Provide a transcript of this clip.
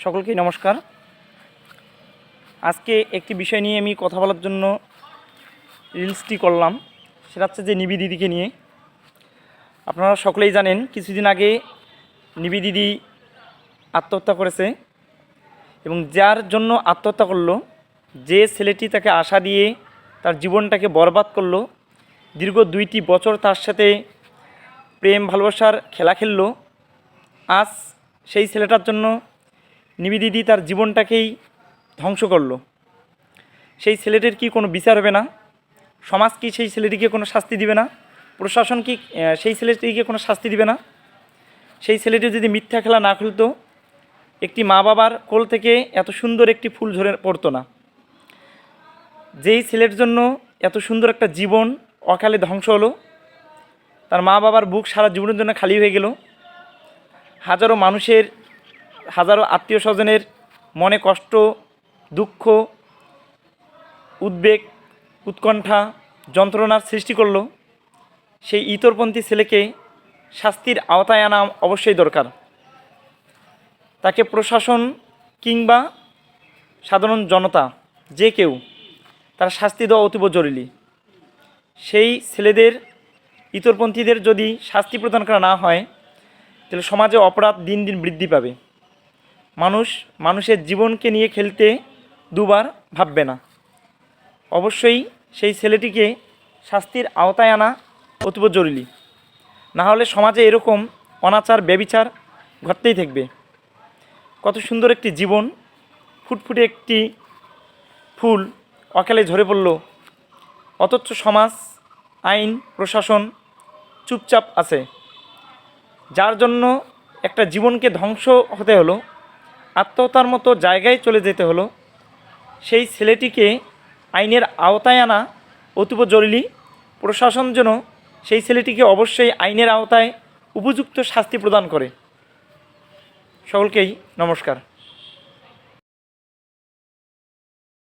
সকলকেই নমস্কার। আজকে একটি বিষয় নিয়ে আমি কথা বলার জন্য রিলসটি করলাম। সেটা হচ্ছে যে নিবি দিদিকে নিয়ে। আপনারা সকলেই জানেন কিছুদিন আগে নিবি দিদি আত্মহত্যা করেছে, এবং যার জন্য আত্মহত্যা করলো, যে ছেলেটি তাকে আশা দিয়ে তার জীবনটাকে বরবাদ করলো, দীর্ঘ 2টি বছর তার সাথে প্রেম ভালোবাসার খেলা খেললো, আজ সেই ছেলেটার জন্য নিবি দিদি তার জীবনটাকেই ধ্বংস করলো। সেই ছেলেটির কি কোনো বিচার হবে না? সমাজ কি সেই ছেলেটিকে কোনো শাস্তি দিবে না? প্রশাসন কি সেই ছেলেটিকে কোনো শাস্তি দিবে না? সেই ছেলেটি যদি মিথ্যা খেলা না খেলতো, একটি মা বাবার কোল থেকে এত সুন্দর একটি ফুল ঝরে পড়তো না। যেই ছেলের জন্য এত সুন্দর একটা জীবন অকালে ধ্বংস হলো, তার মা বাবার বুক সারা জীবনের জন্য খালি হয়ে গেল। হাজারো মানুষের, হাজারো আত্মীয় স্বজনের মনে কষ্ট, দুঃখ, উদ্বেগ, উৎকণ্ঠা, যন্ত্রণার সৃষ্টি করলো। সেই ইতরপন্থী ছেলেকে শাস্তির আওতায় আনা অবশ্যই দরকার। তাকে প্রশাসন কিংবা সাধারণ জনতা যে কেউ তার শাস্তি দেওয়া অতীব জরুরি। সেই ছেলেদের, ইতরপন্থীদের যদি শাস্তি প্রদান করা না হয়, তাহলে সমাজে অপরাধ দিন দিন বৃদ্ধি পাবে। মানুষের জীবনকে নিয়ে খেলতে দুবার ভাববে না। অবশ্যই সেই ছেলেটিকে শাস্তির আওতায় আনা অতীব জরুরি। না হলে সমাজে এরকম অনাচার, ব্যভিচার ঘটতেই থাকবে। কত সুন্দর একটি জীবন, ফুটফুটে একটি ফুল অকালে ঝরে পড়ল, অথচ সমাজ, আইন, প্রশাসন চুপচাপ আছে। যার জন্য একটা জীবনকে ধ্বংস হতে হলো, আত্মহত্যার মতো জায়গায় চলে যেতে হলো। সেই ছেলেটিকে আইনের আওতায় আনা অতীব জরুরি। প্রশাসন যেন সেই ছেলেটিকে অবশ্যই আইনের আওতায় উপযুক্ত শাস্তি প্রদান করে। সকলকেই নমস্কার।